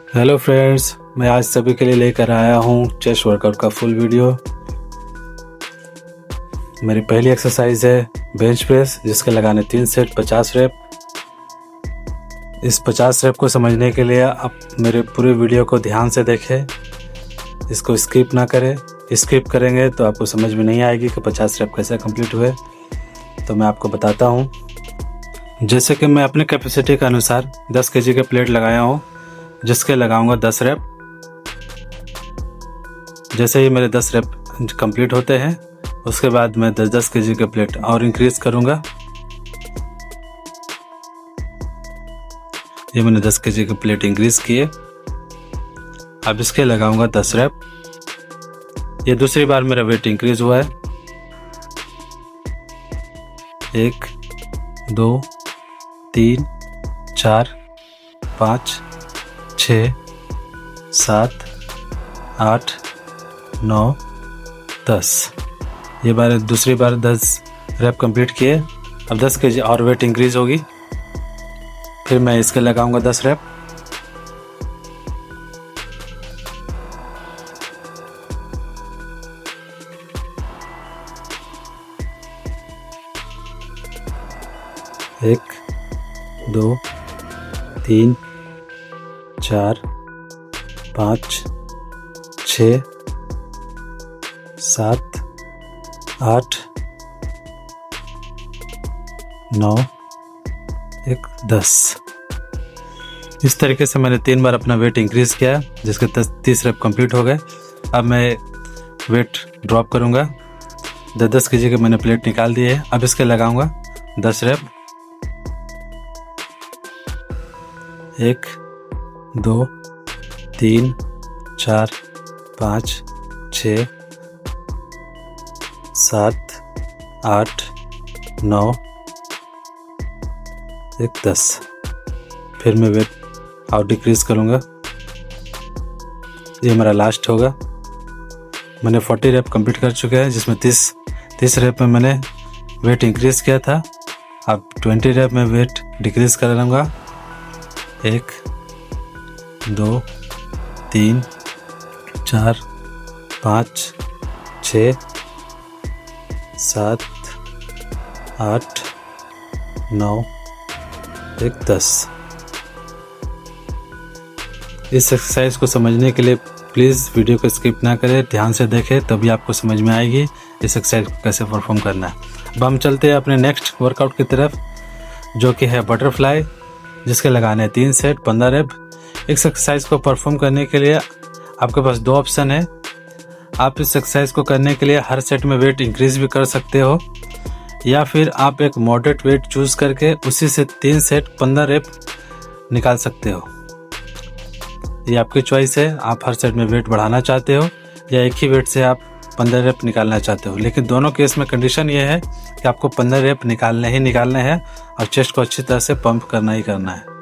Hello friends, मैं आज सभी के लिए लेकर आया हूँ चेस्ट वर्कआउट का फुल वीडियो। मेरी पहली एक्सरसाइज है बेंच प्रेस, जिसके लगाने 3 सेट 50 रेप। इस 50 रेप को समझने के लिए आप मेरे पूरे वीडियो को ध्यान से देखें, इसको स्किप ना करें। स्किप करेंगे तो आपको समझ में नहीं आएगी कि 50 रेप कैसे कंप्लीट हुए। तो मैं आपको बताता हूँ। जैसे कि मैं अपने कैपेसिटी के अनुसार 10 kg के प्लेट लगाया हूँ, जिसके लगाऊंगा 10 रेप। जैसे ही मेरे 10 रेप कंप्लीट होते हैं, उसके बाद मैं 10-10 kg के प्लेट और इंक्रीज करूंगा। ये मैंने 10 kg के प्लेट इंक्रीज किए। अब इसके लगाऊंगा 10 रेप। ये दूसरी बार मेरा वेट इंक्रीज हुआ है। 1 2 3 4 5 6 7 8 9 10। ये बार दूसरी बार 10 रेप कंप्लीट किए। अब 10 kg और वेट इंक्रीज होगी। फिर मैं इसके लगाऊंगा 10 रेप। एक 2 3 4 5 6 7 8 9 1 10। इस तरीके से मैंने 3 बार अपना वेट इंक्रीज किया, जिसके 30 रेप कंप्लीट हो गए। अब मैं वेट ड्रॉप करूंगा। 10 kg के मैंने प्लेट निकाल दिए है। अब इसके लगाऊंगा 10 रेप। 1 2 3 4 5 6 7 8 9 1 10। फिर मैं वेट और डिक्रीज करूँगा। ये मेरा लास्ट होगा। मैंने 40 रेप कंप्लीट कर चुके हैं, जिसमें 30 रेप में मैंने वेट इंक्रीज किया था। अब 20 रेप में वेट डिक्रीज कर लूँगा। 1 2 3 4 5 6 7 8 9 1 10। इस एक्सरसाइज को समझने के लिए प्लीज़ वीडियो को स्किप ना करें, ध्यान से देखें, तभी आपको समझ में आएगी इस एक्सरसाइज को कैसे परफॉर्म करना है। अब हम चलते हैं अपने नेक्स्ट वर्कआउट की तरफ, जो कि है बटरफ्लाई, जिसके लगाने हैं 3 सेट 15 रेप। इस एक्सरसाइज को परफॉर्म करने के लिए आपके पास 2 ऑप्शन है। आप इस एक्सरसाइज को करने के लिए हर सेट में वेट इंक्रीज भी कर सकते हो, या फिर आप एक मॉडरेट वेट चूज करके उसी से 3 सेट 15 रेप निकाल सकते हो। ये आपकी चॉइस है। आप हर सेट में वेट बढ़ाना चाहते हो या एक ही वेट से आप 15 रेप निकालना चाहते हो। लेकिन दोनों केस में कंडीशन ये है कि आपको 15 रेप निकालने हैं और चेस्ट को अच्छी तरह से पंप करना ही करना है।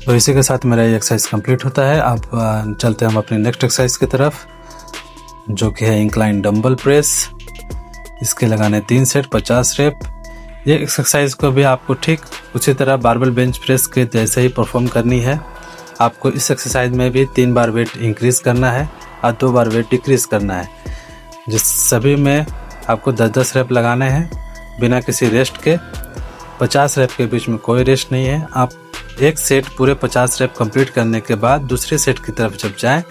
तो इसी के साथ मेरा ये एक्सरसाइज कंप्लीट होता है। अब चलते हैं हम अपनी नेक्स्ट एक्सरसाइज की तरफ, जो कि है इंक्लाइन डंबल प्रेस। इसके लगाने 3 सेट 50 रेप। ये एक्सरसाइज को भी आपको ठीक उसी तरह बारबेल बेंच प्रेस के जैसे ही परफॉर्म करनी है। आपको इस एक्सरसाइज में भी 3 बार वेट इंक्रीज करना है और 2 बार वेट डिक्रीज करना है। जिस सभी में आपको 10-10 रेप लगाने हैं बिना किसी रेस्ट के। 50 रेप के बीच में कोई रेस्ट नहीं है। आप एक सेट पूरे 50 रेप कंप्लीट करने के बाद दूसरे सेट की तरफ जब जाएं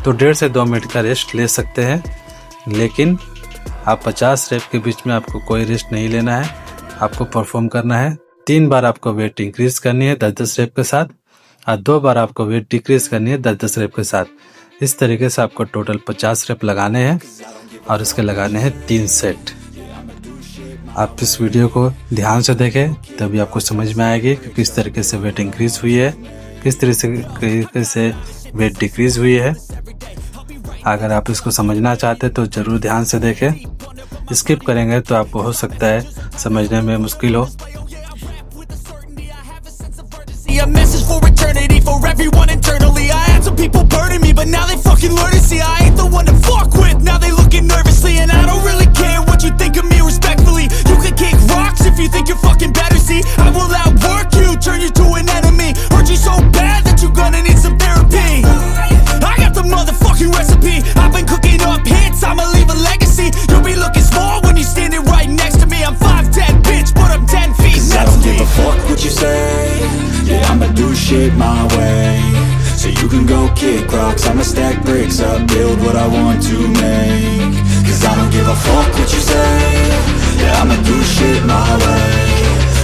तो 1.5 से 2 मिनट का रेस्ट ले सकते हैं, लेकिन आप 50 रेप के बीच में आपको कोई रेस्ट नहीं लेना है। आपको परफॉर्म करना है। 3 बार आपको वेट इंक्रीज करनी है 10-10 रेप के साथ, और 2 बार आपको वेट डिक्रीज करनी है 10-10 रेप के साथ। इस तरीके से आपको टोटल 50 रेप लगाने हैं और इसके लगाने हैं 3 सेट। आप इस वीडियो को ध्यान से देखें, तभी आपको समझ में आएगी कि किस तरीके से वेट इंक्रीज हुई है, किस तरीके से वेट डिक्रीज हुई है। अगर आप इसको समझना चाहते तो ज़रूर ध्यान से देखें। स्किप करेंगे तो आपको हो सकता है समझने में मुश्किल हो। eternity for everyone internally. I had some people burning me, but now they fucking learn to see I ain't the one to fuck with. Now they looking nervously, and I don't really care what you think of me respectfully. You can kick rocks if you think you're fucking better. See, I will outwork you, turn you to an enemy. Hurt you so bad that you're gonna need some therapy. I got the motherfucking recipe. I've been cooking up hits, I'ma leave a legacy. You'll be looking small when you're standing right next to me. I'm 5'10", bitch, but I'm 10 feet Cause I don't mentally. give a fuck what you say. Yeah, I'ma do shit my way. So you can go kick rocks, I'ma stack bricks up, build what I want to make. Cause I don't give a fuck what you say. Yeah, I'ma do shit my way.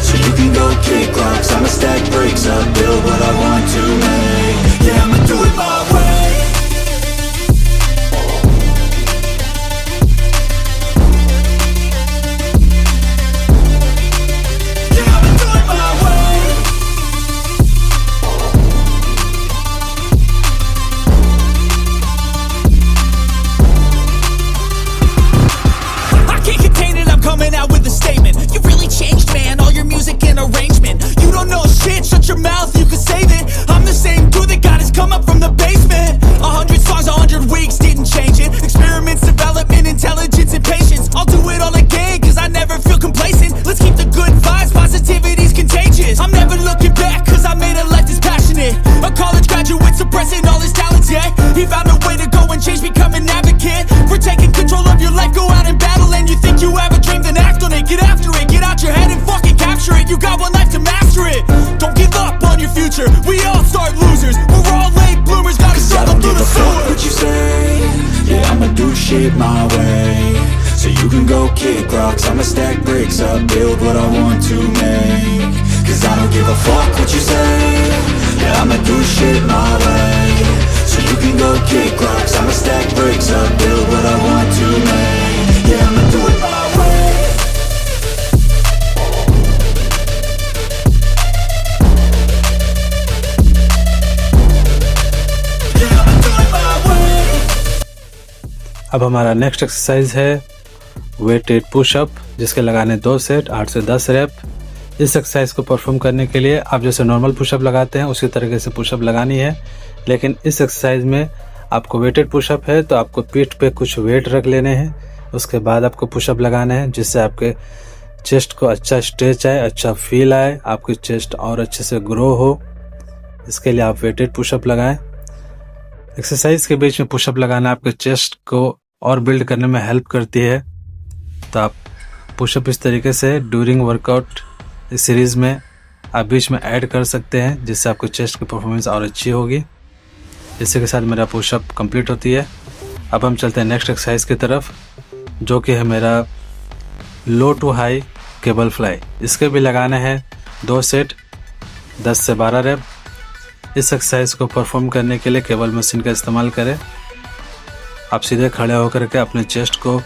So you can go kick rocks, I'ma stack bricks up, build what I want to make. Yeah, I'ma do it my way. Yeah, I'ma do it my way. I can't contain it, I'm coming out with a statement. You really changed, man, all your music and arrangement. You don't know shit, shut your mouth, you can save it. I'm the same dude that got his come up from the basement. 100 songs, 100 weeks, didn't change it. Experiments, development, intelligence, and patience. I'll do it all again, cause I never feel complacent. Let's keep the good vibes, positivity's contagious. I'm never looking back, cause I made a life that's passionate. A college graduate suppressing all his talents, yeah. He found a way to go and change, become an advocate. For taking control of your life, go out and battle. And you think you have a dream, then act on it. Get after it, get out your head and fucking capture it. You got one life to master it. Don't give up on your future, we all start losers. We're all late bloomers, gotta Cause I struggle don't through give the a fuck sewer. what you say. Yeah, I'ma do shit my way. So you can go kick rocks, I'ma stack bricks up, build what I want to make. Cause I don't give a fuck what you say. Yeah, I'ma do shit my way. So you can go kick rocks, I'ma stack bricks up, build what I want to make. Yeah, I'ma do it my way. Yeah, I'ma do it my way. अब हमारा next exercise है weighted pushup, जिसके लगाने 2 set 8 से 10 rap. इस exercise को perform करने के लिए आप जैसे नॉर्मल पुशअप लगाते हैं उसी तरीके से पुशअप लगानी है, लेकिन इस एक्सरसाइज में आपको वेटेड पुशअप है तो आपको पीठ पे कुछ वेट रख लेने हैं। उसके बाद आपको पुशअप लगाने हैं, जिससे आपके चेस्ट को अच्छा स्ट्रेच आए, अच्छा फील आए, आपकी चेस्ट और अच्छे से ग्रो हो। इसके लिए आप वेटेड पुशअप लगाएं। एक्सरसाइज के बीच में पुशअप लगाना आपके चेस्ट को और बिल्ड करने में हेल्प करती है। तो आप पुशअप इस तरीके से ड्यूरिंग वर्कआउट इस सीरीज़ में आप बीच में ऐड कर सकते हैं, जिससे आपको चेस्ट की परफॉर्मेंस और अच्छी होगी। इसी के साथ मेरा पुशअप कंप्लीट होती है। अब हम चलते हैं नेक्स्ट एक्सरसाइज की तरफ, जो कि है मेरा लो टू हाई केबल फ्लाई। इसके भी लगाने हैं 2 सेट 10 से 12 रैप। इस एक्सरसाइज को परफॉर्म करने के लिए केबल मशीन का इस्तेमाल करें। आप सीधे खड़े होकर के अपने चेस्ट को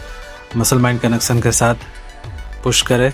मसल माइंड कनेक्शन के साथ पुश करें।